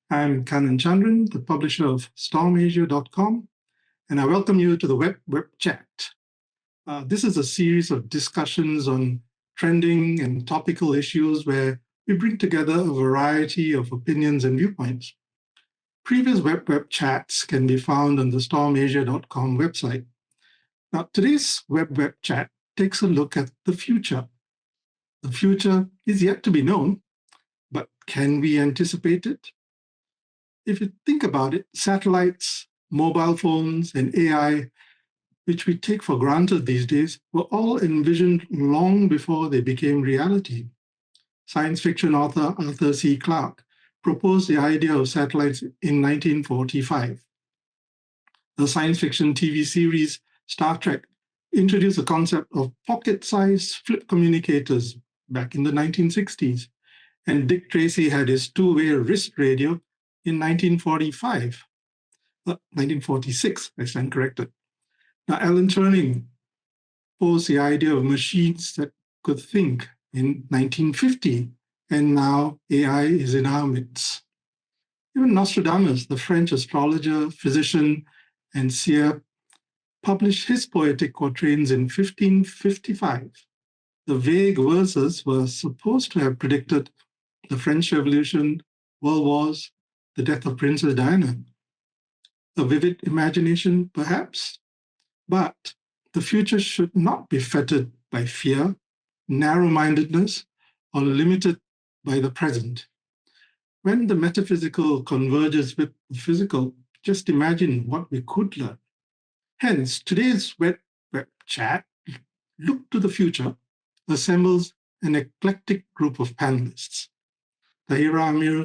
I'm Kanan Chandran, the publisher of stormasia.com, and I welcome you to the WED WEB CHAT. This is a series of discussions on trending and topical issues where we bring together a variety of opinions and viewpoints. Previous WED WEB chats can be found on the stormasia.com website. Now, today's WED WEB chat takes a look at the future. The future is yet to be known, but can we anticipate it? If you think about it, satellites, mobile phones, and AI, which we take for granted these days, were all envisioned long before they became reality. Science fiction author Arthur C. Clarke proposed the idea of satellites in 1945. The science fiction TV series Star Trek introduced the concept of pocket-sized flip communicators back in the 1960s, and Dick Tracy had his two-way wrist radio in 1946, I stand corrected. Now, Alan Turing posed the idea of machines that could think in 1950, and now AI is in our midst. Even Nostradamus, the French astrologer, physician, and seer, published his poetic quatrains in 1555. The vague verses were supposed to have predicted the French Revolution, world wars, the death of Princess Diana. A vivid imagination, perhaps, but the future should not be fettered by fear, narrow-mindedness, or limited by the present. When the metaphysical converges with the physical, just imagine what we could learn. Hence, today's WED WEB chat, Look to the Future, assembles an eclectic group of panelists. Tahira Amir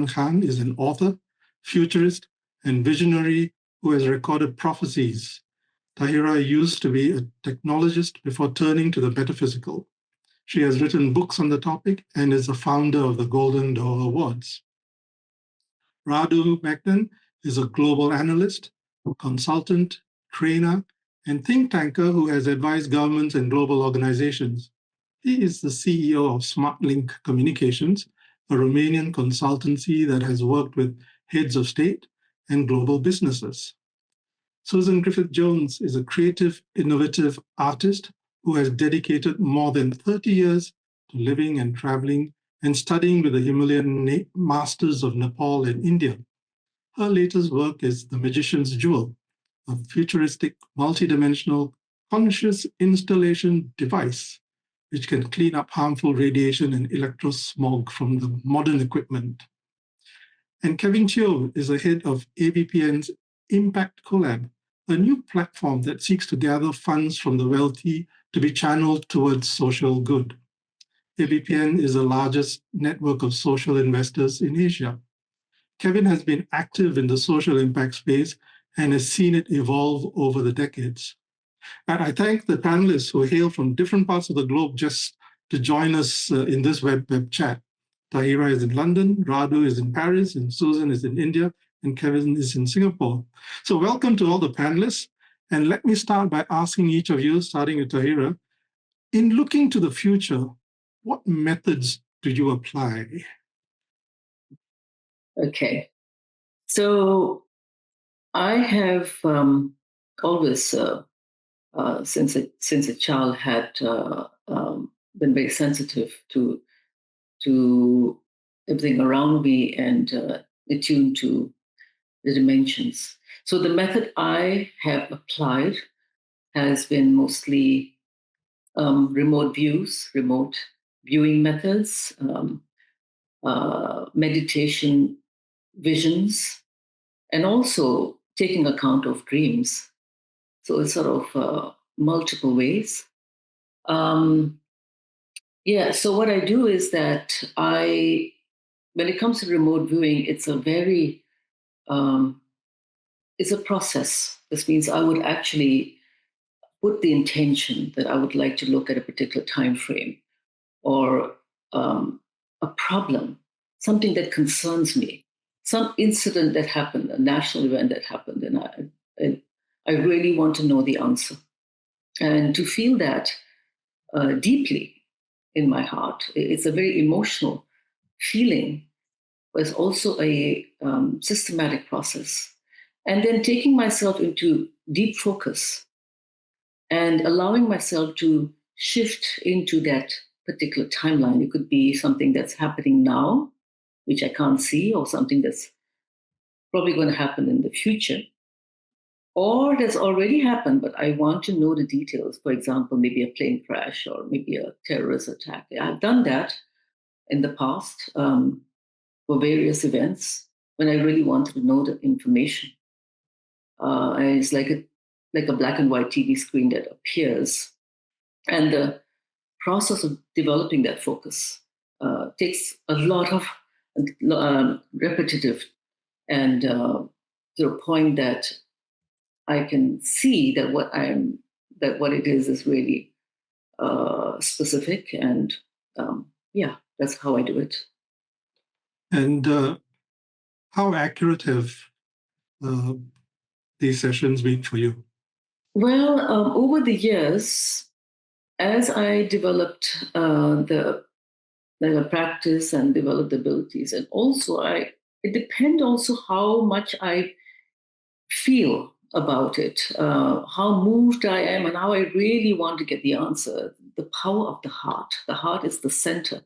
Khan is an author, futurist, and visionary who has recorded prophecies. Tahira used to be a technologist before turning to the metaphysical. She has written books on the topic and is the founder of the Golden Door Awards. Radu Magdin is a global analyst, consultant, trainer, and think tanker who has advised governments and global organizations. He is the CEO of Smartlink Communications, a Romanian consultancy that has worked with heads of state and global businesses. Susan Griffith-Jones is a creative, innovative artist who has dedicated more than 30 years to living and traveling and studying with the Himalayan masters of Nepal and India. Her latest work is The Magician's Jewel, a futuristic, multidimensional, conscious installation device which can clean up harmful radiation and electrosmog from the modern equipment. And Kevin Teo is the head of ABPN's Impact Collab, a new platform that seeks to gather funds from the wealthy to be channeled towards social good. ABPN is the largest network of social investors in Asia. Kevin has been active in the social impact space and has seen it evolve over the decades. And I thank the panelists who hail from different parts of the globe just to join us in this WED WEB chat. Tahira is in London, Radu is in Paris, and Susan is in India, and Kevin is in Singapore. So welcome to all the panelists. And let me start by asking each of you, starting with Tahira, in looking to the future, what methods do you apply? Okay. So I have always, since a child, had been very sensitive to everything around me and attuned to the dimensions. So the method I have applied has been mostly remote viewing methods, meditation visions, and also taking account of dreams. So it's sort of multiple ways. So what I do is that when it comes to remote viewing, it's a process. This means I would actually put the intention that I would like to look at a particular time frame or a problem, something that concerns me, some incident that happened, a national event that happened, and I really want to know the answer. And to feel that deeply in my heart, it's a very emotional feeling, but it's also a systematic process. And then taking myself into deep focus and allowing myself to shift into that particular timeline. It could be something that's happening now, which I can't see, or something that's probably going to happen in the future, or that's already happened, but I want to know the details. For example, maybe a plane crash or maybe a terrorist attack. I've done that in the past for various events when I really wanted to know the information. And it's like a black and white TV screen that appears, and the process of developing that focus takes a lot of repetitive, and to the point that I can see that what it is really specific, and that's how I do it. And how accurate have these sessions been for you? Well, over the years, as I developed the practice and developed the abilities, and also it depends also how much I feel about it, how moved I am, and how I really want to get the answer. The power of the heart. The heart is the center.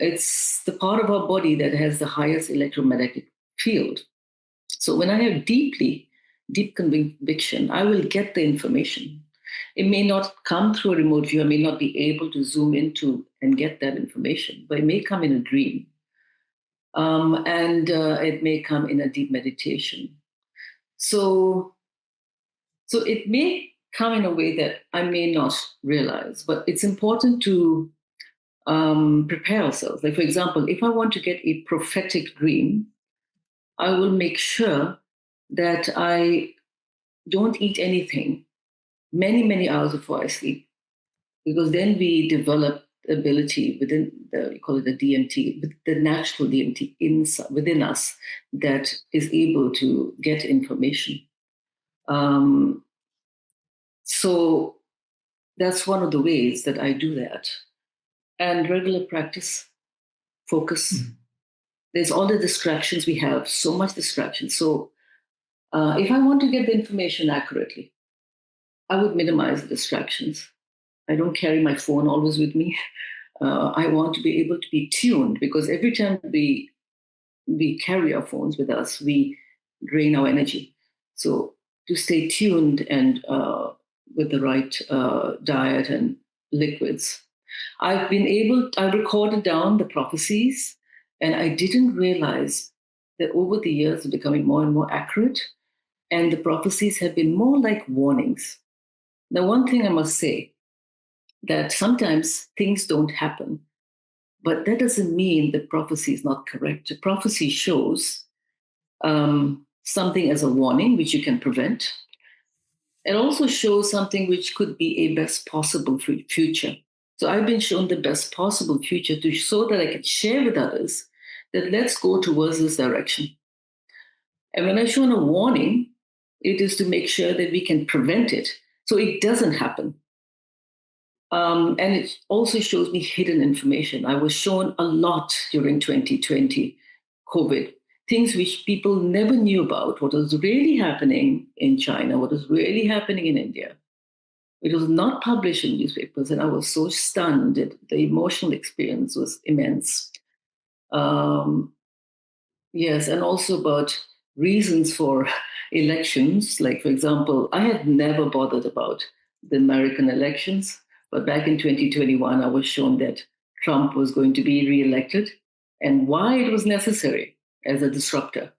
It's the part of our body that has the highest electromagnetic field. So when I have deep conviction, I will get the information. It may not come through a remote view. I may not be able to zoom into and get that information, but it may come in a dream. And it may come in a deep meditation. So it may come in a way that I may not realize, but it's important to prepare ourselves. Like, for example, if I want to get a prophetic dream, I will make sure that I don't eat anything many, many hours before I sleep, because then we develop the ability within we call it the DMT, the natural DMT within us that is able to get information. So that's one of the ways that I do that. And regular practice, focus. Mm-hmm. There's all the distractions we have, so much distraction. So if I want to get the information accurately, I would minimize the distractions. I don't carry my phone always with me. I want to be able to be tuned, because every time we carry our phones with us, we drain our energy. So to stay tuned and with the right diet and liquids. I recorded down the prophecies, and I didn't realize that over the years they're becoming more and more accurate, and the prophecies have been more like warnings. Now, one thing I must say, that sometimes things don't happen, but that doesn't mean the prophecy is not correct. The prophecy shows something as a warning, which you can prevent. It also shows something which could be a best possible future. So I've been shown the best possible future so that I can share with others that let's go towards this direction. And when I've shown a warning, it is to make sure that we can prevent it so it doesn't happen. And it also shows me hidden information. I was shown a lot during 2020, COVID, things which people never knew about, what was really happening in China, what was really happening in India. It was not published in newspapers, and I was so stunned. The emotional experience was immense. Yes, and also about reasons for elections. Like, for example, I had never bothered about the American elections, but back in 2021, I was shown that Trump was going to be reelected and why it was necessary as a disruptor.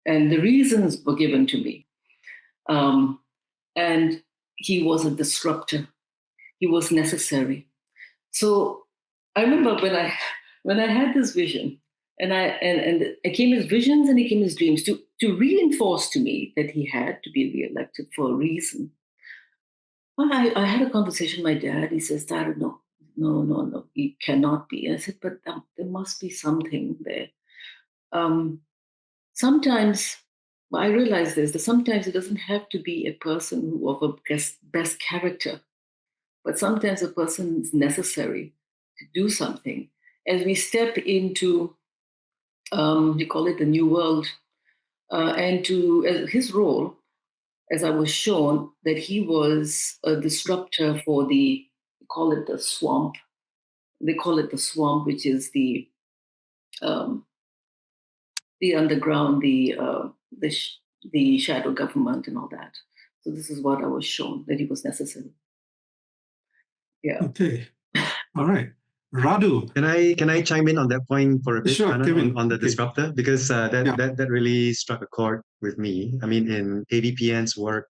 And the reasons were given to me. And he was a disruptor. He was necessary. So I remember when I had this vision, and it came as visions and it came as dreams to reinforce to me that he had to be reelected for a reason. Well, I had a conversation with my dad. He says, "Tahira, no, he cannot be." And I said, "But there must be something there." Sometimes I realize this, that sometimes it doesn't have to be a person who of a best character, but sometimes a person is necessary to do something. as we step into, you call it the new world, and to his role, as I was shown, that he was a disruptor for call it the swamp. They call it the swamp, which is the underground, the shadow government and all that. So this is what I was shown, that he was necessary. Yeah. Okay. All right. Radu. Can I chime in on that point for a bit, Sure, Anna, Kevin. on the Okay. disruptor? Because that really struck a chord with me. I mean, in ADPN's work,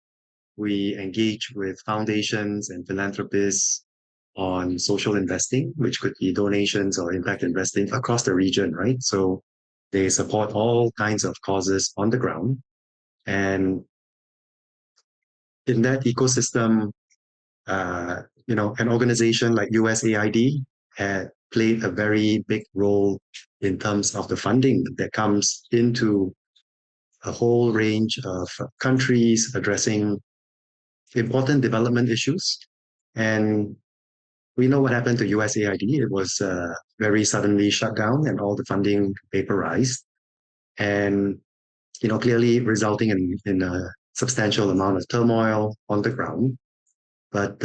we engage with foundations and philanthropists on social investing, which could be donations or impact investing across the region, right? So they support all kinds of causes on the ground. And in that ecosystem, an organization like USAID had played a very big role in terms of the funding that comes into a whole range of countries addressing important development issues. And we know what happened to USAID. It was very suddenly shut down and all the funding vaporized. And, clearly resulting in a substantial amount of turmoil on the ground. But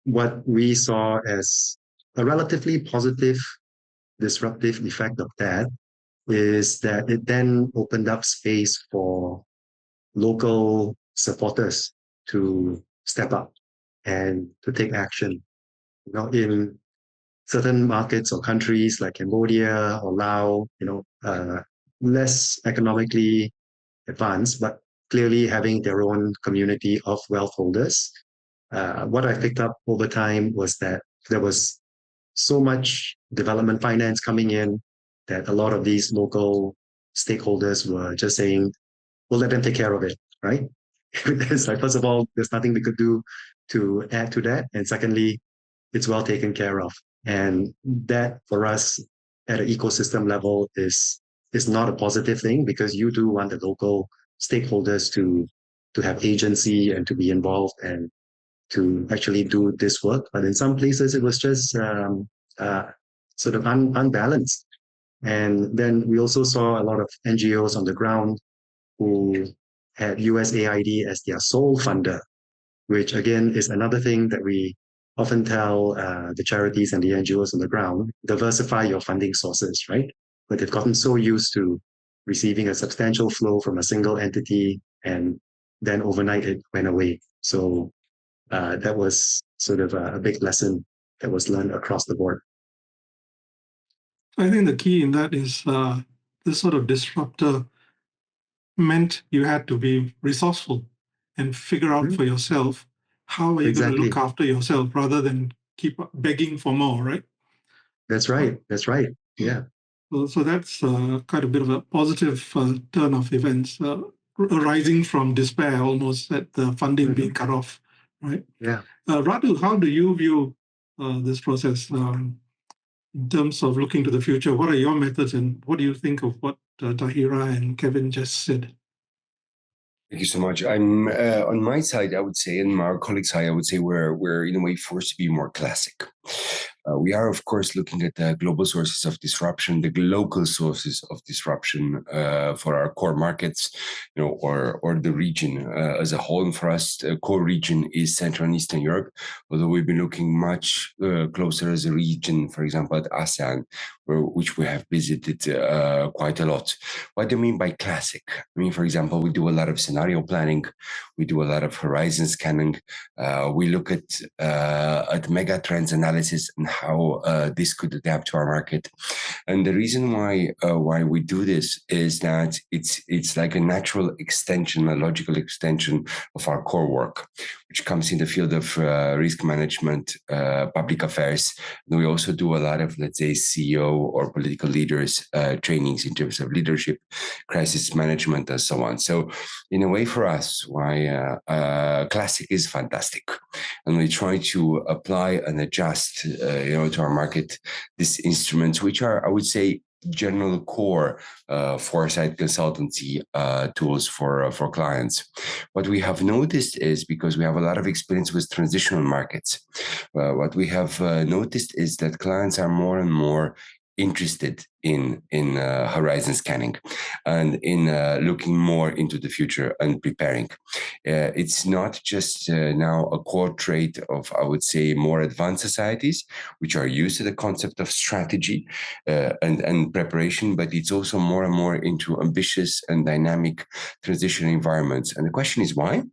what we saw as a relatively positive disruptive effect of that is that it then opened up space for local supporters to step up and to take action. In certain markets or countries like Cambodia or Laos, less economically advanced, but clearly having their own community of wealth holders. What I picked up over time was that there was so much development finance coming in that a lot of these local stakeholders were just saying, we'll let them take care of it, right? It's like, first of all, there's nothing we could do to add to that. And secondly, it's well taken care of. And that for us at an ecosystem level is not a positive thing, because you do want the local stakeholders to have agency and to be involved and to actually do this work. But in some places, it was just sort of unbalanced. And then we also saw a lot of NGOs on the ground who had USAID as their sole funder, which again is another thing that we often tell the charities and the NGOs on the ground: diversify your funding sources, right? But they've gotten so used to receiving a substantial flow from a single entity, and then overnight it went away. So that was sort of a big lesson that was learned across the board. I think the key in that is this sort of disruptor meant you had to be resourceful and figure out for yourself how are you going to look after yourself rather than keep begging for more, right? That's right. That's right. Yeah. So that's quite a bit of a positive turn of events, arising from despair almost at the funding being cut off, right? Yeah. Radu, how do you view this process in terms of looking to the future? What are your methods, and what do you think of what Tahira and Kevin just said? Thank you so much. I'm on my side, I would say, and my colleagues' side, I would say we're in a way forced to be more classic. We are, of course, looking at the global sources of disruption, the local sources of disruption for our core markets, or the region as a whole. And for us, the core region is Central and Eastern Europe, although we've been looking much closer as a region, for example, at ASEAN, which we have visited quite a lot. What do I mean by classic? I mean, for example, we do a lot of scenario planning, we do a lot of horizon scanning, we look at mega trends analysis and how this could adapt to our market. And the reason why we do this is that it's like a natural extension, a logical extension of our core work, which comes in the field of risk management, public affairs. And we also do a lot of, let's say, CEO or political leaders trainings in terms of leadership, crisis management, and so on. So in a way, for us, why classic is fantastic. And we try to apply and adjust to our market these instruments, which are, I would say, general core foresight consultancy tools for clients. What we have noticed is, because we have a lot of experience with transitional markets, what we have noticed is that clients are more and more interested in horizon scanning and in looking more into the future and preparing. It's not just now a core trait of, I would say, more advanced societies, which are used to the concept of strategy and preparation, but it's also more and more into ambitious and dynamic transition environments. And the question is why?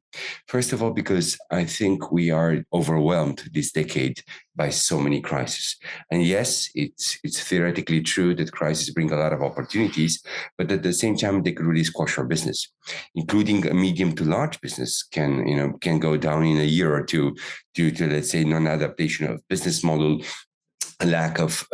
First of all, because I think we are overwhelmed this decade by so many crises. And yes, it's theoretically true that crises bring a lot of opportunities, but at the same time, they could really squash our business, including a medium to large business can go down in a year or two due to, let's say, non-adaptation of business model, a lack of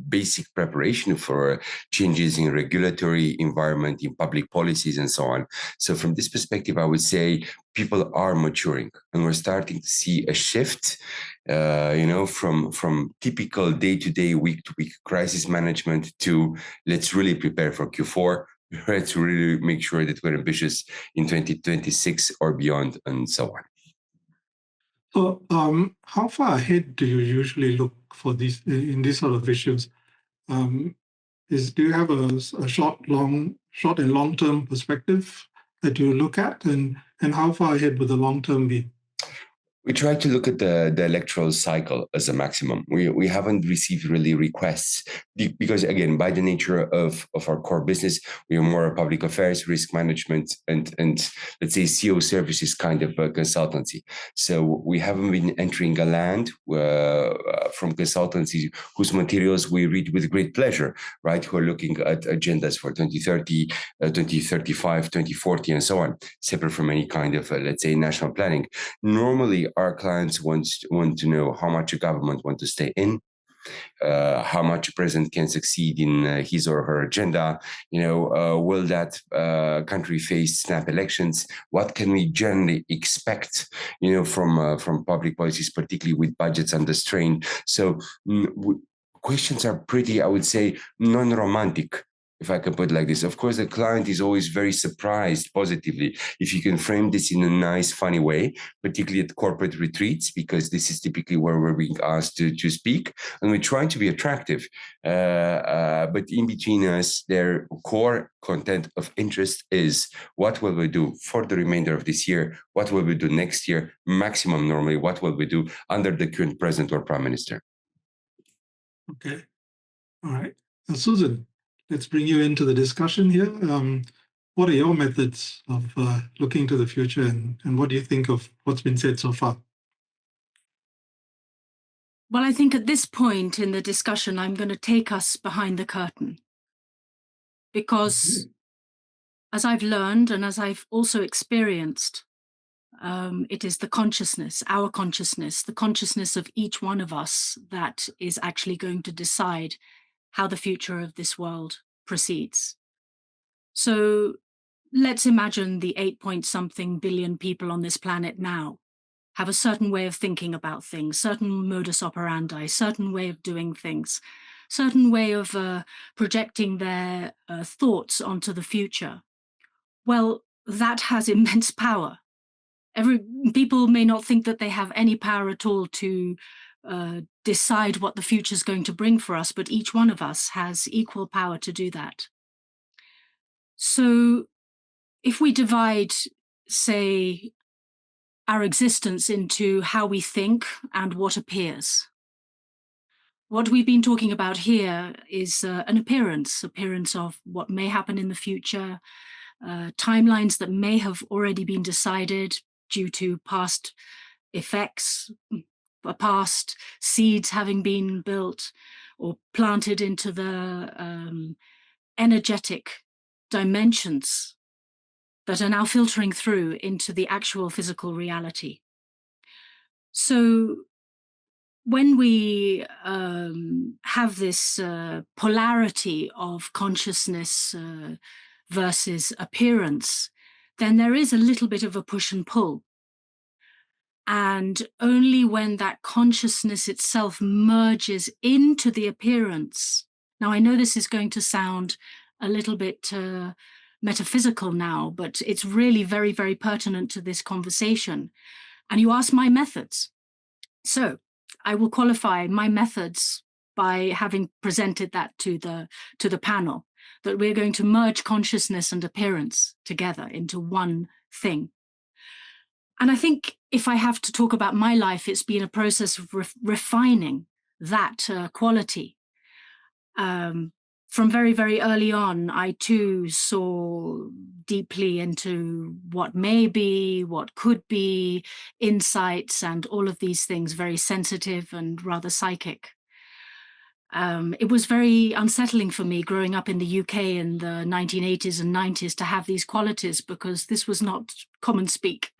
basic preparation for changes in regulatory environment, in public policies, and so on. So from this perspective, I would say people are maturing, and we're starting to see a shift, from typical day-to-day, week-to-week crisis management to let's really prepare for Q4. Let's really make sure that we're ambitious in 2026 or beyond, and so on. So, how far ahead do you usually look for these in these sort of issues? Do you have a short and long-term perspective that you look at, and how far ahead would the long term be? We try to look at the electoral cycle as a maximum. We haven't received really requests because, again, by the nature of our core business, we are more public affairs, risk management, and let's say CO services kind of consultancy. So we haven't been entering a land from consultancies whose materials we read with great pleasure, right? Who are looking at agendas for 2030, 2035, 2040, and so on, separate from any kind of, let's say, national planning. Normally, our clients want to know how much a government wants to stay in, how much a president can succeed in his or her agenda. Will that country face snap elections? What can we generally expect, from public policies, particularly with budgets under strain? So questions are pretty, I would say, non-romantic, if I can put it like this. Of course, the client is always very surprised positively if you can frame this in a nice, funny way, particularly at corporate retreats, because this is typically where we're being asked to speak. And we're trying to be attractive. But in between us, their core content of interest is what will we do for the remainder of this year? What will we do next year? Maximum, normally, what will we do under the current president or prime minister? Okay. All right. Now, Susan, let's bring you into the discussion here. What are your methods of looking to the future, and what do you think of what's been said so far? Well, I think at this point in the discussion, I'm going to take us behind the curtain. Because as I've learned and as I've also experienced, it is the consciousness, our consciousness, the consciousness of each one of us that is actually going to decide how the future of this world proceeds. So let's imagine the 8-point-something billion people on this planet now have a certain way of thinking about things, certain modus operandi, certain way of doing things, certain way of projecting their thoughts onto the future. Well, that has immense power. People may not think that they have any power at all to decide what the future is going to bring for us, but each one of us has equal power to do that. So if we divide, say, our existence into how we think and what appears, what we've been talking about here is an appearance of what may happen in the future, timelines that may have already been decided due to past effects, past seeds having been built or planted into the energetic dimensions that are now filtering through into the actual physical reality. So when we have this polarity of consciousness versus appearance, then there is a little bit of a push and pull. And only when that consciousness itself merges into the appearance, Now, I know this is going to sound a little bit metaphysical now, but it's really very, very pertinent to this conversation. And you asked my methods. So I will qualify my methods by having presented that to the panel, that we're going to merge consciousness and appearance together into one thing. And I think if I have to talk about my life, it's been a process of refining that quality. From very, very early on, I too saw deeply into what may be, what could be, insights, and all of these things, very sensitive and rather psychic. It was very unsettling for me growing up in the UK in the 1980s and 90s to have these qualities, because this was not common speak.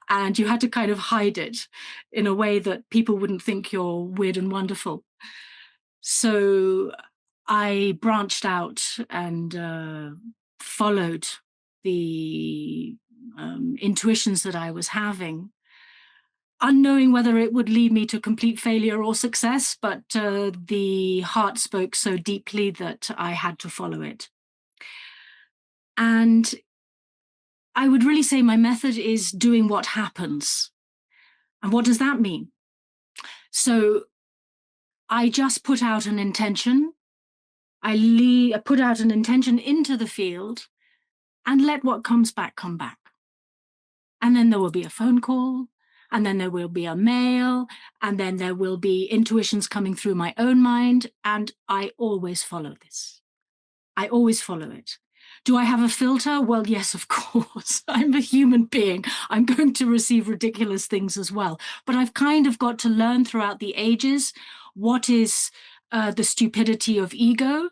And you had to kind of hide it in a way that people wouldn't think you're weird and wonderful. So I branched out and followed the intuitions that I was having, unknowing whether it would lead me to complete failure or success, but the heart spoke so deeply that I had to follow it. And I would really say my method is doing what happens. And what does that mean? So I just put out an intention. I put out an intention into the field and let what comes back come back. And then there will be a phone call, and then there will be a mail, and then there will be intuitions coming through my own mind. And I always follow this. I always follow it. Do I have a filter? Well, yes, of course. I'm a human being. I'm going to receive ridiculous things as well. But I've kind of got to learn throughout the ages what is the stupidity of ego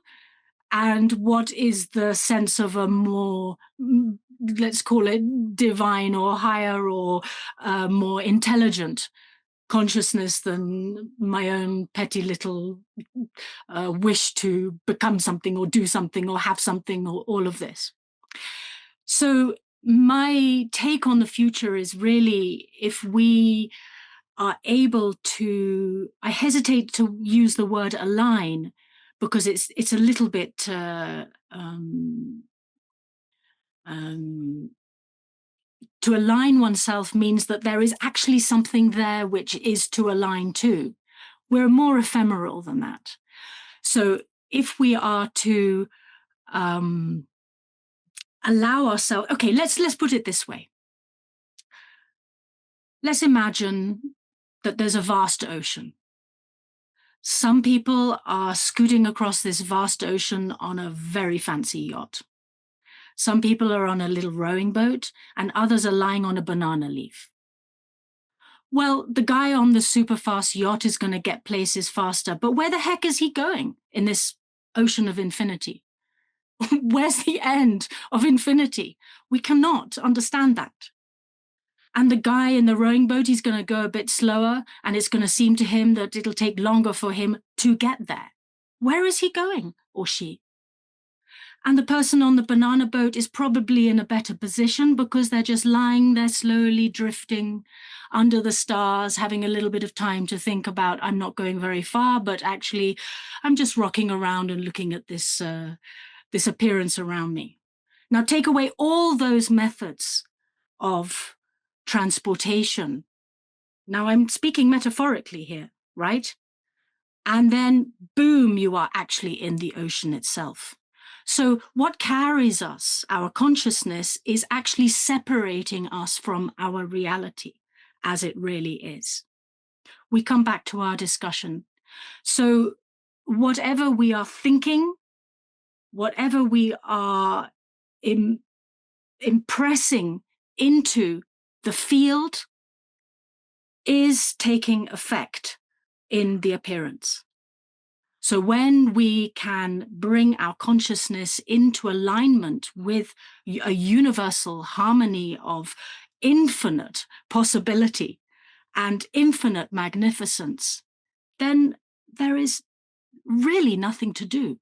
and what is the sense of a more, let's call it divine or higher or more intelligent consciousness than my own petty little wish to become something or do something or have something or all of this. So my take on the future is really, if we are able to, I hesitate to use the word align because it's a little bit to align oneself means that there is actually something there which is to align to. We're more ephemeral than that. So if we are to allow ourselves, okay, let's put it this way. Let's imagine that there's a vast ocean. Some people are scooting across this vast ocean on a very fancy yacht. Some people are on a little rowing boat, and others are lying on a banana leaf. Well, the guy on the super fast yacht is going to get places faster, but where the heck is he going in this ocean of infinity? Where's the end of infinity? We cannot understand that. And the guy in the rowing boat, he's going to go a bit slower, and it's going to seem to him that it'll take longer for him to get there. Where is he going, or she? And the person on the banana boat is probably in a better position because they're just lying there slowly drifting under the stars, having a little bit of time to think about, I'm not going very far, but actually I'm just rocking around and looking at this appearance around me. Now take away all those methods of transportation. Now I'm speaking metaphorically here, right? And then boom, you are actually in the ocean itself. So what carries us, our consciousness, is actually separating us from our reality as it really is. We come back to our discussion. So whatever we are thinking, whatever we are impressing into the field is taking effect in the appearance. So when we can bring our consciousness into alignment with a universal harmony of infinite possibility and infinite magnificence, then there is really nothing to do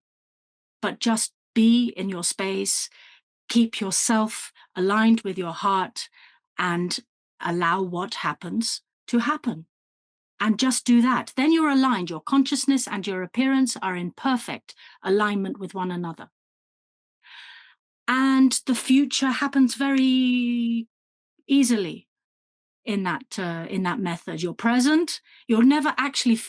but just be in your space, keep yourself aligned with your heart, and allow what happens to happen. and just do that. Then you're aligned. Your consciousness and your appearance are in perfect alignment with one another. And the future happens very easily in that method. Your present, you're never actually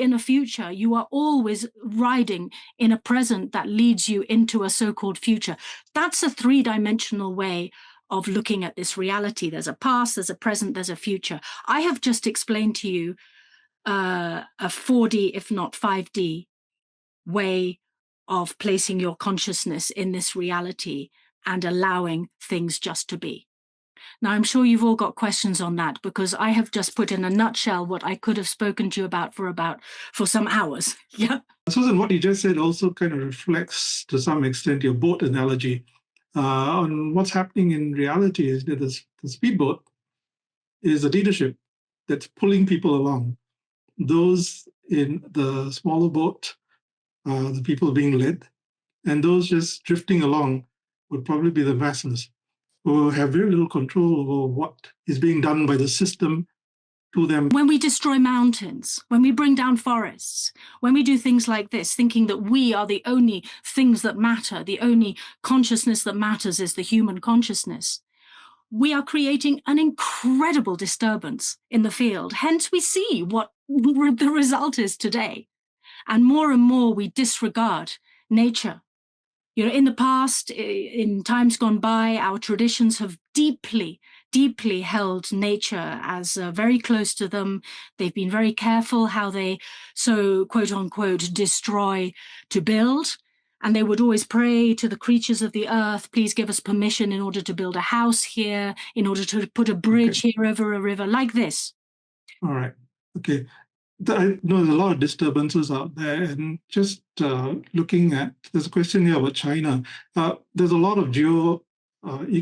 in a future. You are always riding in a present that leads you into a so-called future. That's a three-dimensional way of looking at this reality. There's a past, there's a present, there's a future. I have just explained to you a 4D, if not 5D, way of placing your consciousness in this reality and allowing things just to be. Now, I'm sure you've all got questions on that, because I have just put in a nutshell what I could have spoken to you about for some hours. Yeah. Susan, what you just said also kind of reflects to some extent your boat analogy. On what's happening in reality is that the speedboat is a leadership that's pulling people along. Those in the smaller boat, the people being led, and those just drifting along would probably be the masses, who have very little control over what is being done by the system to them. When we destroy mountains, when we bring down forests, when we do things like this, thinking that we are the only things that matter, the only consciousness that matters is the human consciousness, we are creating an incredible disturbance in the field. Hence, we see what the result is today. And more we disregard nature. You know, in the past, in times gone by, our traditions have deeply held nature as very close to them. They've been very careful how they so, quote unquote, destroy to build. And they would always pray to the creatures of the earth, please give us permission in order to build a house here, in order to put a bridge here over a river, like this. All right. Okay. I know there's a lot of disturbances out there, and just looking at, there's a question here about China. There's a lot of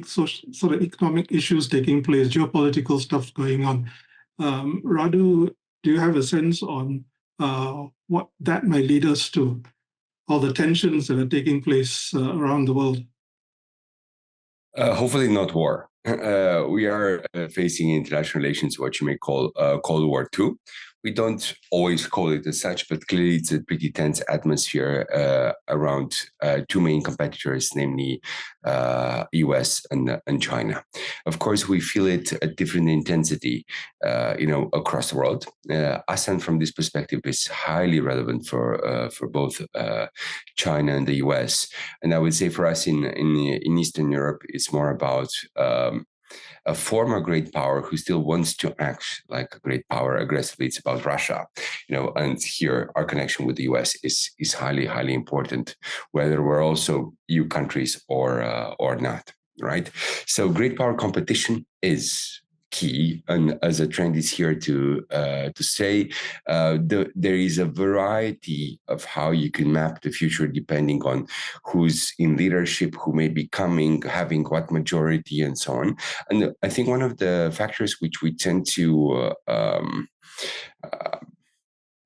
sort of economic issues taking place, geopolitical stuff going on. Radu, do you have a sense on what that might lead us to, all the tensions that are taking place around the world? Hopefully not war. We are facing international relations, what you may call Cold War II. We don't always call it as such, but clearly it's a pretty tense atmosphere around two main competitors, namely US and China. Of course, we feel it at different intensity, across the world. ASEAN, from this perspective, is highly relevant for both China and the US. And I would say for us in Eastern Europe, it's more about a former great power who still wants to act like a great power aggressively. It's about Russia, and here our connection with the US is highly important, whether we're also EU countries or not, right? So great power competition is key, and as a trend is here to say, there is a variety of how you can map the future depending on who's in leadership, who may be coming, having what majority, and so on. And I think one of the factors which we tend to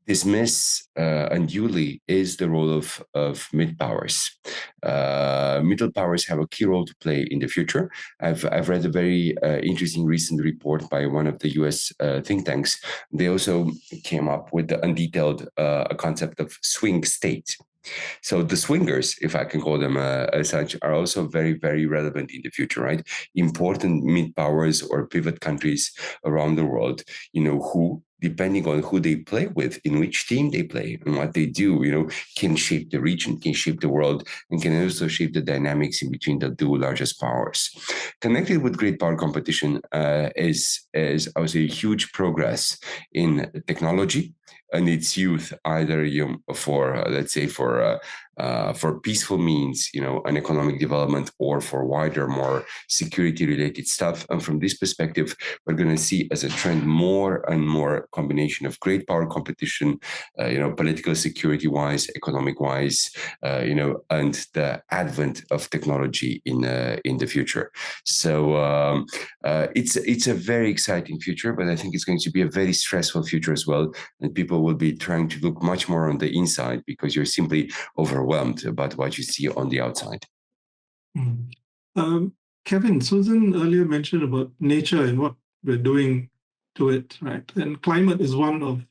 dismiss unduly is the role of mid-powers. Middle powers have a key role to play in the future. I've read a very interesting recent report by one of the US think tanks. They also came up with the undetailed concept of swing state. So the swingers, if I can call them as such, are also very relevant in the future, right? Important mid-powers or pivot countries around the world, who, depending on who they play with, in which team they play, and what they do, can shape the region, can shape the world, and can also shape the dynamics in between the two largest powers. Connected with great power competition is I would say, huge progress in technology and its youth, either for peaceful means, an economic development, or for wider, more security-related stuff. And from this perspective, we're going to see as a trend more and more combination of great power competition, political security-wise, economic-wise, and the advent of technology in the future. So it's a very exciting future, but I think it's going to be a very stressful future as well. And people will be trying to look much more on the inside because you're simply overwhelmed about what you see on the outside. Kevin, Susan earlier mentioned about nature and what we're doing to it, right? And climate is one of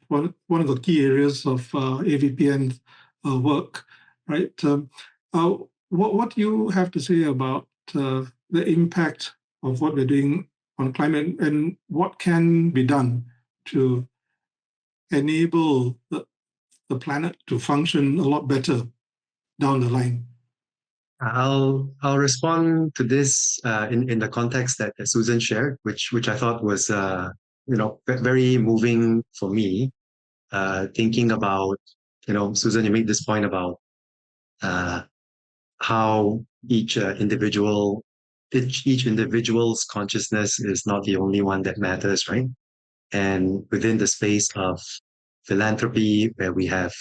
the key areas of AVPN work, right? What do you have to say about the impact of what we're doing on climate, and what can be done to enable the planet to function a lot better down the line? I'll respond to this in the context that Susan shared, which I thought was very moving for me. Thinking about, Susan, you made this point about how each individual's consciousness is not the only one that matters, right? And within the space of philanthropy, where we have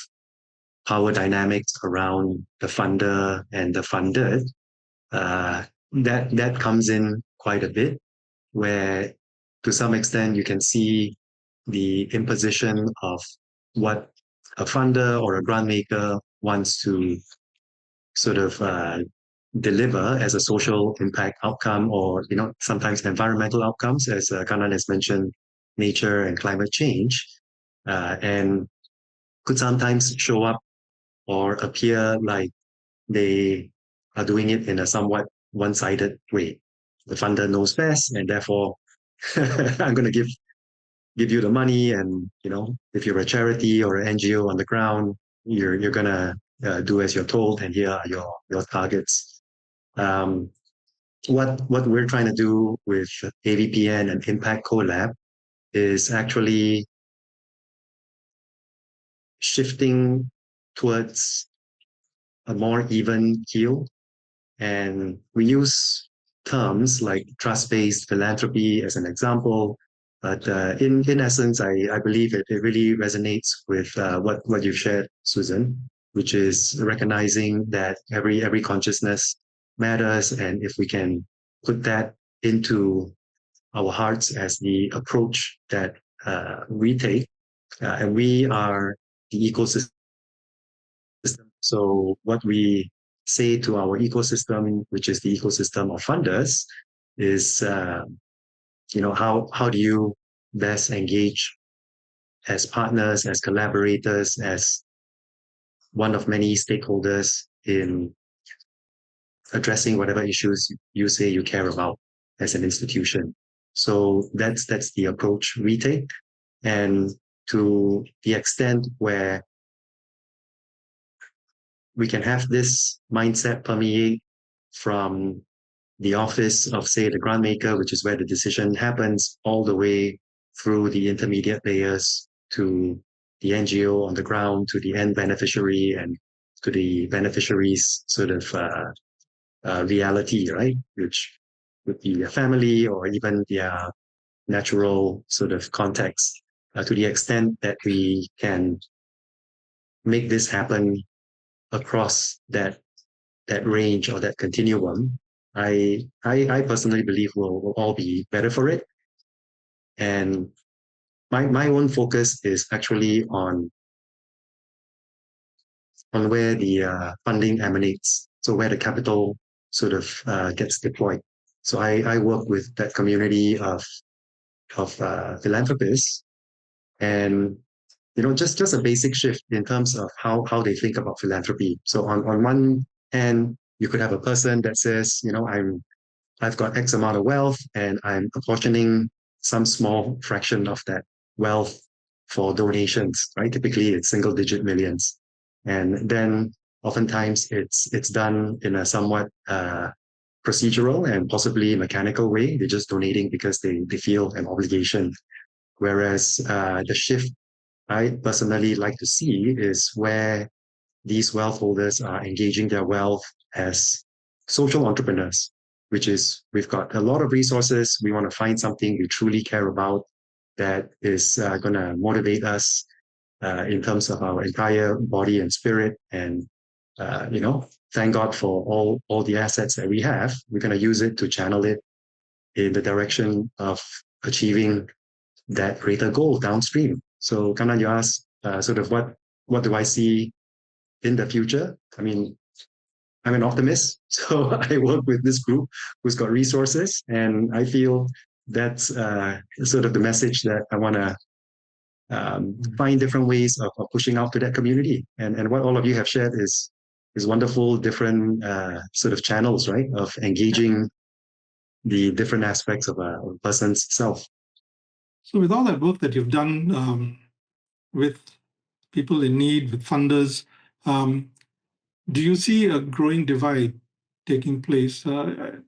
power dynamics around the funder and the funded, that comes in quite a bit, where to some extent you can see the imposition of what a funder or a grant maker wants to sort of deliver as a social impact outcome, or sometimes environmental outcomes, as Kanan has mentioned, nature and climate change, and could sometimes show up or appear like they are doing it in a somewhat one-sided way. The funder knows best, and therefore I'm going to give you the money, and if you're a charity or an NGO on the ground, you're going to do as you're told, and here are your targets. What we're trying to do with AVPN and Impact Collab is actually shifting towards a more even keel, and we use terms like trust-based philanthropy as an example. But in essence, I believe it really resonates with what you've shared, Susan, which is recognizing that every consciousness matters, and if we can put that into our hearts as the approach that we take, and we are the ecosystem. So what we say to our ecosystem, which is the ecosystem of funders, is how do you best engage as partners, as collaborators, as one of many stakeholders in addressing whatever issues you say you care about as an institution. So that's the approach we take. And to the extent where we can have this mindset permeate from the office of, say, the grant maker, which is where the decision happens, all the way through the intermediate layers to the NGO on the ground, to the end beneficiary, and to the beneficiary's sort of reality, right? Which would be a family or even their natural sort of context. To the extent that we can make this happen across that range or that continuum, I personally believe we'll all be better for it. And my own focus is actually on where the funding emanates, so where the capital sort of gets deployed. So I work with that community of philanthropists, and just a basic shift in terms of how they think about philanthropy. So on one hand, you could have a person that says, I've got X amount of wealth, and I'm apportioning some small fraction of that wealth for donations, right? Typically, it's single-digit millions, and then oftentimes it's done in a somewhat procedural and possibly mechanical way. They're just donating because they feel an obligation. Whereas the shift I personally like to see is where these wealth holders are engaging their wealth as social entrepreneurs, which is, we've got a lot of resources. We want to find something we truly care about that is going to motivate us in terms of our entire body and spirit. And, thank God for all the assets that we have. We're going to use it to channel it in the direction of achieving that greater goal downstream. So Kanan, you asked sort of what do I see in the future? I mean, I'm an optimist, so I work with this group who's got resources, and I feel that's sort of the message that I want to find different ways of pushing out to that community. And what all of you have shared is wonderful, different sort of channels, right, of engaging the different aspects of a person's self. So with all that work that you've done with people in need, with funders, do you see a growing divide taking place?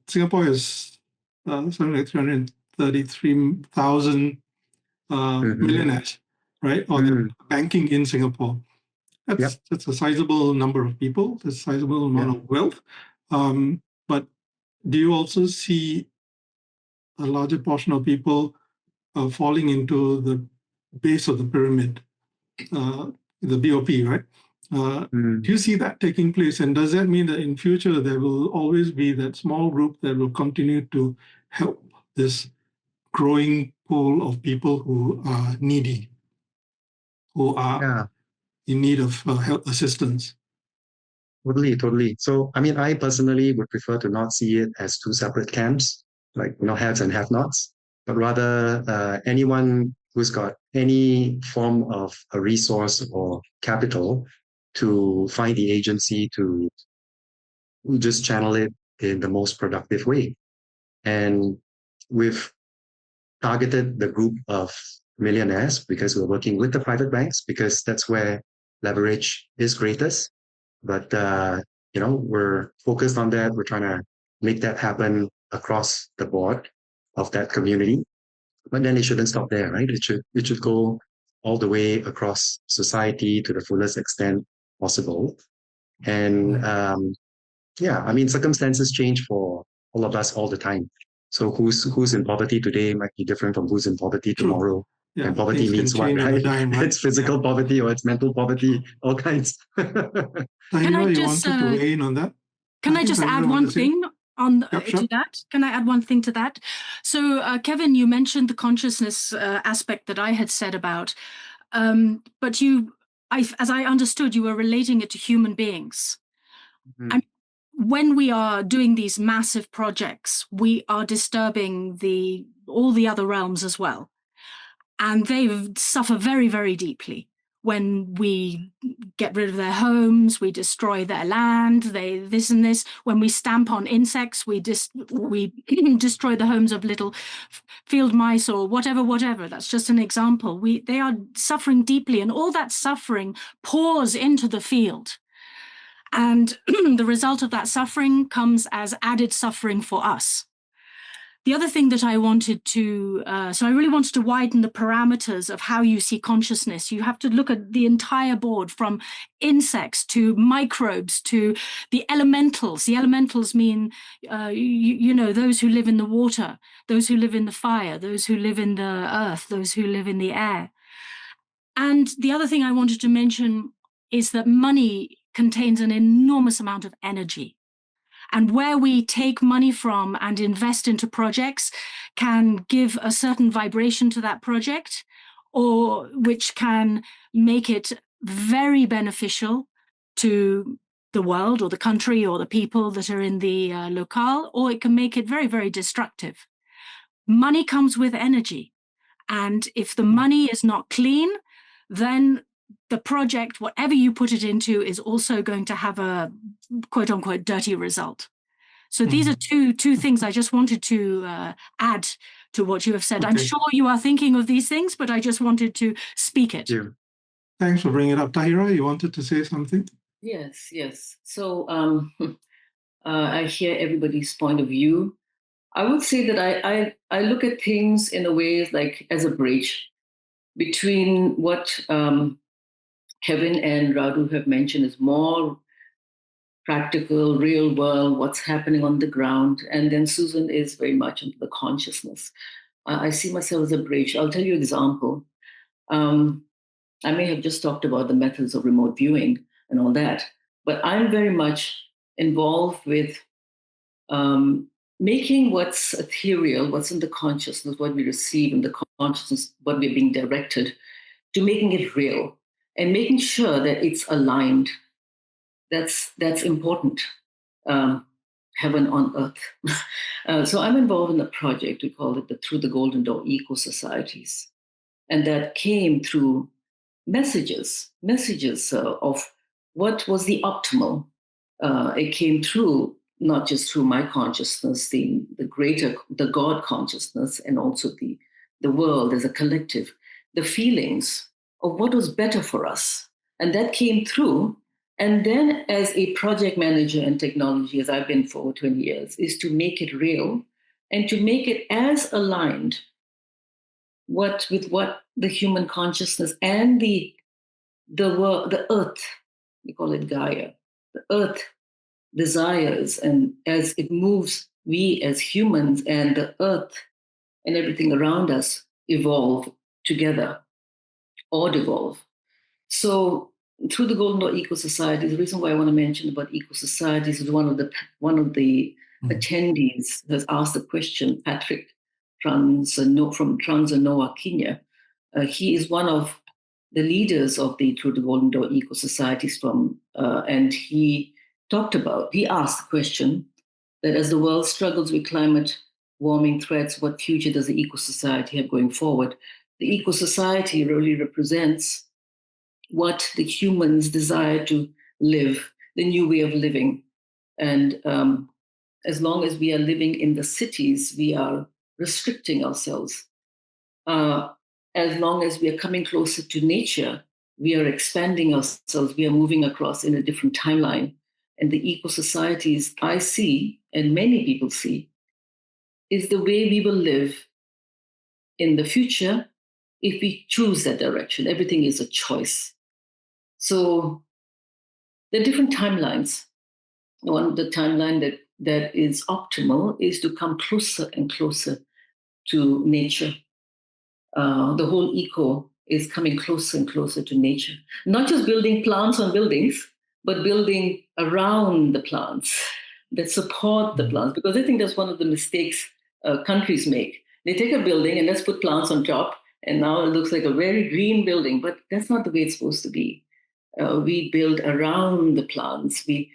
Singapore has something like 333,000 millionaires, right? Or banking in Singapore. That's a sizable number of people. That's a sizable amount of wealth. But do you also see a larger portion of people falling into the base of the pyramid, the BOP, right? Do you see that taking place? And does that mean that in future there will always be that small group that will continue to help this growing pool of people who are needy, who are in need of help assistance? Totally. So, I mean, I personally would prefer to not see it as two separate camps, like, haves and have-nots, but rather anyone who's got any form of a resource or capital to find the agency to just channel it in the most productive way. And we've targeted the group of millionaires because we're working with the private banks, because that's where leverage is greatest. But, we're focused on that. We're trying to make that happen across the board of that community. But then it shouldn't stop there, right? It should go all the way across society to the fullest extent possible. And circumstances change for all of us all the time. So who's in poverty today might be different from who's in poverty tomorrow. Yeah, and poverty means what, right? It's physical poverty or it's mental poverty, all kinds. Tahira, you wanted to weigh in on that? Can I just add one thing to that? Can I add one thing to that? So, Kevin, you mentioned the consciousness aspect that I had said about, but as I understood, you were relating it to human beings. And when we are doing these massive projects, we are disturbing all the other realms as well. And they suffer very, very deeply when we get rid of their homes, we destroy their land, this and this. When we stamp on insects, we destroy the homes of little field mice or whatever. That's just an example. They are suffering deeply, and all that suffering pours into the field. And the result of that suffering comes as added suffering for us. The other thing that I wanted to, so I really wanted to widen the parameters of how you see consciousness. You have to look at the entire board, from insects to microbes to the elementals. The elementals mean, those who live in the water, those who live in the fire, those who live in the earth, those who live in the air. And the other thing I wanted to mention is that money contains an enormous amount of energy. And where we take money from and invest into projects can give a certain vibration to that project, or which can make it very beneficial to the world or the country or the people that are in the locale, or it can make it very, very destructive. Money comes with energy. And if the money is not clean, then the project, whatever you put it into, is also going to have a quote unquote dirty result. So these are two things I just wanted to add to what you have said. Okay. I'm sure you are thinking of these things, but I just wanted to speak it. Yeah. Thanks for bringing it up. Tahira, you wanted to say something? Yes. So I hear everybody's point of view. I would say that I look at things in a way like as a bridge between what Kevin and Radu have mentioned is more practical, real world, what's happening on the ground. And then Susan is very much into the consciousness. I see myself as a bridge. I'll tell you an example. I may have just talked about the methods of remote viewing and all that, but I'm very much involved with making what's ethereal, what's in the consciousness, what we receive in the consciousness, what we're being directed, to making it real and making sure that it's aligned. That's important. heaven on earth. So I'm involved in a project, we call it the Through the Golden Door Eco-Societies. And that came through messages of what was the optimal. It came through, not just through my consciousness, the God consciousness, and also the world as a collective, the feelings of what was better for us. And that came through. And then as a project manager in technology, as I've been for over 20 years, is to make it real and to make it as aligned with what the human consciousness and the earth, we call it Gaia, the earth desires, and as it moves, we as humans and the earth and everything around us evolve together or devolve. So through the Golden Door Eco Society, the reason why I want to mention about eco societies is one of the attendees has asked the question, Patrick from Trans-Noah, Kenya. He is one of the leaders of the Through the Golden Door Eco Societies and he asked the question that as the world struggles with climate warming threats, what future does the eco society have going forward? The eco society really represents what the humans desire to live, the new way of living. And as long as we are living in the cities, we are restricting ourselves. As long as we are coming closer to nature, we are expanding ourselves, we are moving across in a different timeline. And the eco-societies I see, and many people see, is the way we will live in the future if we choose that direction. Everything is a choice. So there are different timelines. The timeline that is optimal is to come closer and closer to nature. The whole eco is coming closer and closer to nature. Not just building plants on buildings, but building around the plants that support the plants. Because I think that's one of the mistakes countries make. They take a building and let's put plants on top, and now it looks like a very green building, but that's not the way it's supposed to be. We build around the plants. We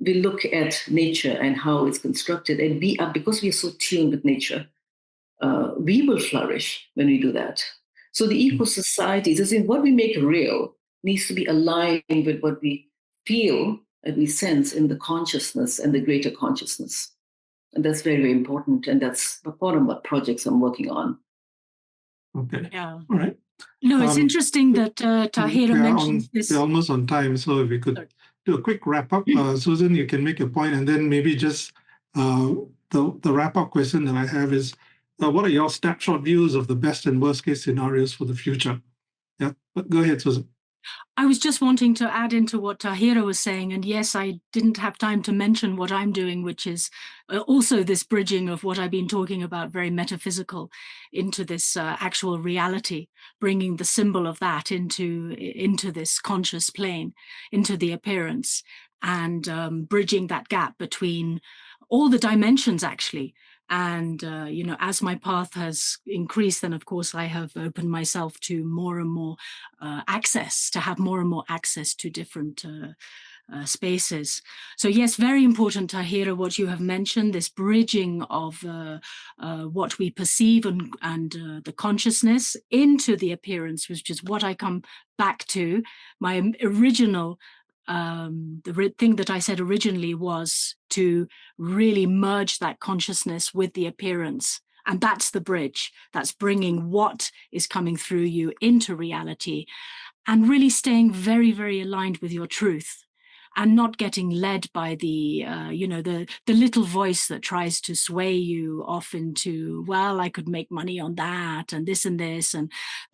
look at nature and how it's constructed, and because we are so tuned with nature, we will flourish when we do that. So the eco-societies, as in what we make real, needs to be aligned with what we feel and we sense in the consciousness and the greater consciousness. And that's very, very important. And that's part of what projects I'm working on. Okay. Yeah. All right. No, it's interesting that Tahira mentioned this. We're almost on time, so if we could do a quick wrap-up. Susan, you can make a point, and then maybe just the wrap-up question that I have is, what are your snapshot views of the best and worst case scenarios for the future? Yeah, but go ahead, Susan. I was just wanting to add into what Tahira was saying, and yes, I didn't have time to mention what I'm doing, which is also this bridging of what I've been talking about, very metaphysical, into this actual reality, bringing the symbol of that into this conscious plane, into the appearance, and bridging that gap between all the dimensions, actually. And, as my path has increased, then, of course, I have opened myself to more and more access to different spaces. So, yes, very important, Tahira, what you have mentioned, this bridging of what we perceive and the consciousness into the appearance, which is what I come back to. My original the thing that I said originally was to really merge that consciousness with the appearance. And that's the bridge. That's bringing what is coming through you into reality and really staying very, very aligned with your truth and not getting led by the little voice that tries to sway you off into, well, I could make money on that and this, and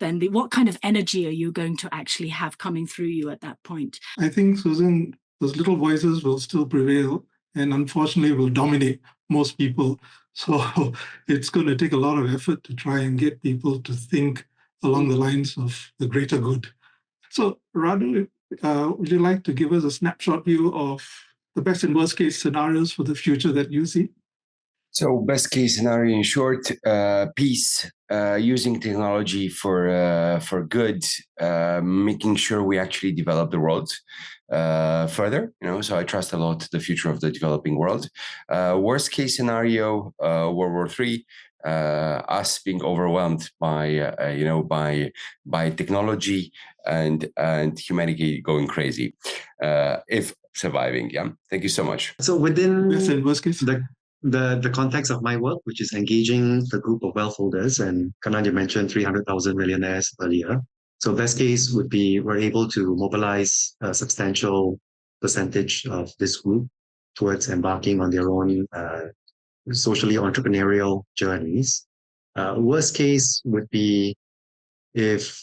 then what kind of energy are you going to actually have coming through you at that point? I think, Susan, those little voices will still prevail and unfortunately will dominate most people. So it's going to take a lot of effort to try and get people to think along the lines of the greater good. So, Radu, would you like to give us a snapshot view of the best and worst case scenarios for the future that you see? So, best case scenario, in short, peace using technology for good, making sure we actually develop the world further. So I trust a lot the future of the developing world. Worst case scenario, World War III. Us being overwhelmed by by technology and humanity going crazy, if surviving. Yeah, thank you so much. So within worst case. The context of my work, which is engaging the group of wealth holders, and Kanan, you mentioned 300,000 millionaires earlier. So best case would be we're able to mobilize a substantial percentage of this group towards embarking on their own socially entrepreneurial journeys. Worst case would be if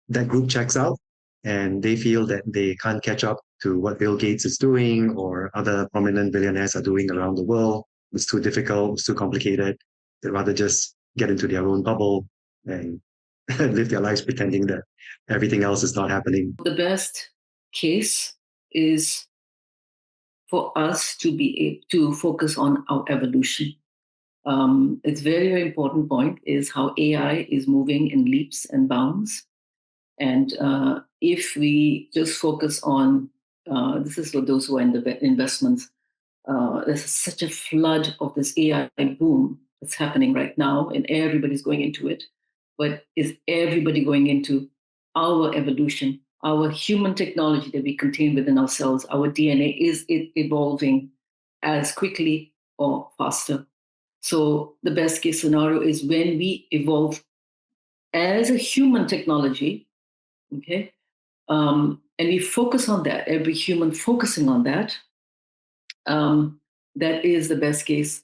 that group checks out and they feel that they can't catch up to what Bill Gates is doing or other prominent billionaires are doing around the world. It's too difficult, it's too complicated. They'd rather just get into their own bubble and live their lives pretending that everything else is not happening. The best case is for us to be able to focus on our evolution. It's very, very important point is how AI is moving in leaps and bounds. And if we just focus on, this is for those who are in the investments, there's such a flood of this AI boom that's happening right now, and everybody's going into it. But is everybody going into our evolution, our human technology that we contain within ourselves, our DNA, is it evolving as quickly or faster? So the best case scenario is when we evolve as a human technology, okay, and we focus on that, every human focusing on that, that is the best case.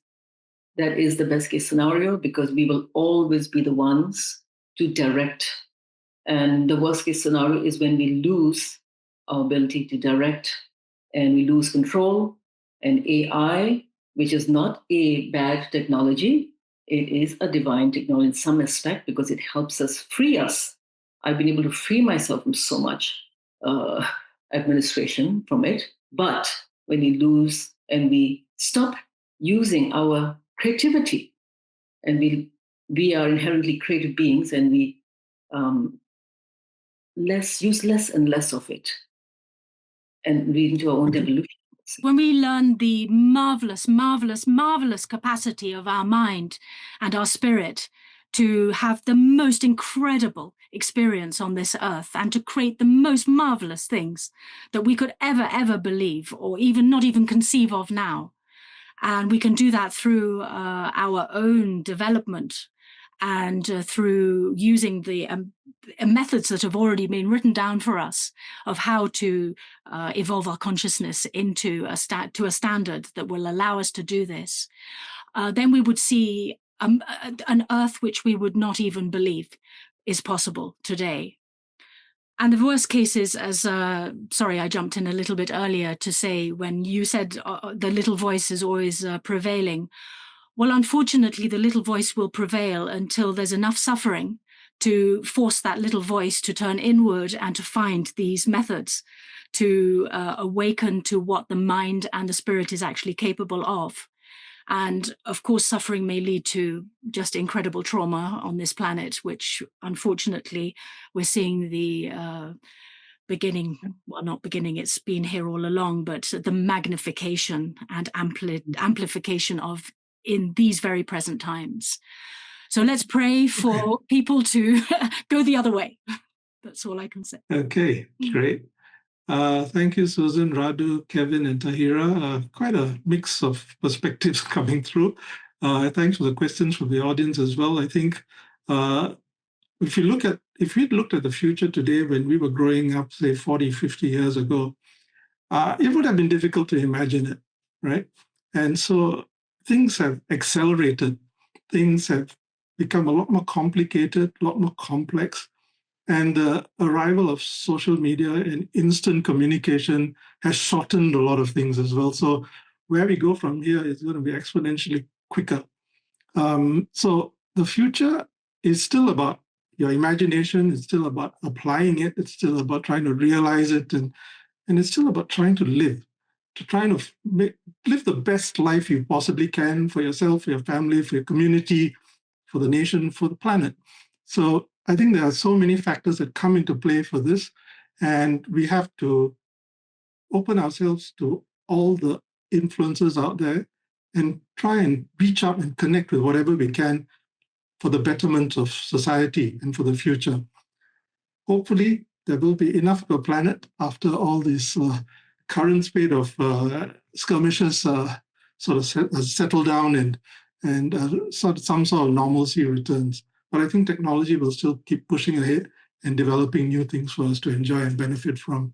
That is the best case scenario, because we will always be the ones to direct. And the worst case scenario is when we lose our ability to direct and we lose control. And AI, which is not a bad technology, it is a divine technology in some aspect, because it helps us free us. I've been able to free myself from so much administration from it. But when we lose and we stop using our creativity, and we are inherently creative beings, and we use less and less of it, and lead into our own evolution. When we learn the marvelous, marvelous, marvelous capacity of our mind and our spirit to have the most incredible experience on this earth and to create the most marvelous things that we could ever believe or even not even conceive of now. And we can do that through our own development and through using the methods that have already been written down for us of how to evolve our consciousness into to a standard that will allow us to do this. Then we would see an earth which we would not even believe is possible today. And the worst case is, as sorry, I jumped in a little bit earlier to say when you said the little voice is always prevailing. Well, unfortunately, the little voice will prevail until there's enough suffering to force that little voice to turn inward and to find these methods to awaken to what the mind and the spirit is actually capable of. And of course, suffering may lead to just incredible trauma on this planet, which unfortunately we're seeing the beginning, well, not beginning, it's been here all along, but the magnification and amplification of in these very present times. So let's pray for people to go the other way. That's all I can say. Okay, great. Thank you, Susan, Radu, Kevin, and Tahira. Quite a mix of perspectives coming through. Thanks for the questions from the audience as well. I think if we'd looked at the future today when we were growing up, say 40, 50 years ago, it would have been difficult to imagine it, right? And so things have accelerated. Things have become a lot more complicated, a lot more complex. And the arrival of social media and instant communication has shortened a lot of things as well. So where we go from here is going to be exponentially quicker. So the future is still about your imagination. It's still about applying it. It's still about trying to realize it. And it's still about trying to live, to try to live the best life you possibly can for yourself, for your family, for your community, for the nation, for the planet. So I think there are so many factors that come into play for this, and we have to open ourselves to all the influences out there and try and reach out and connect with whatever we can for the betterment of society and for the future. Hopefully, there will be enough of a planet after all this current spate of skirmishes sort of settle down and some sort of normalcy returns. But I think technology will still keep pushing ahead and developing new things for us to enjoy and benefit from.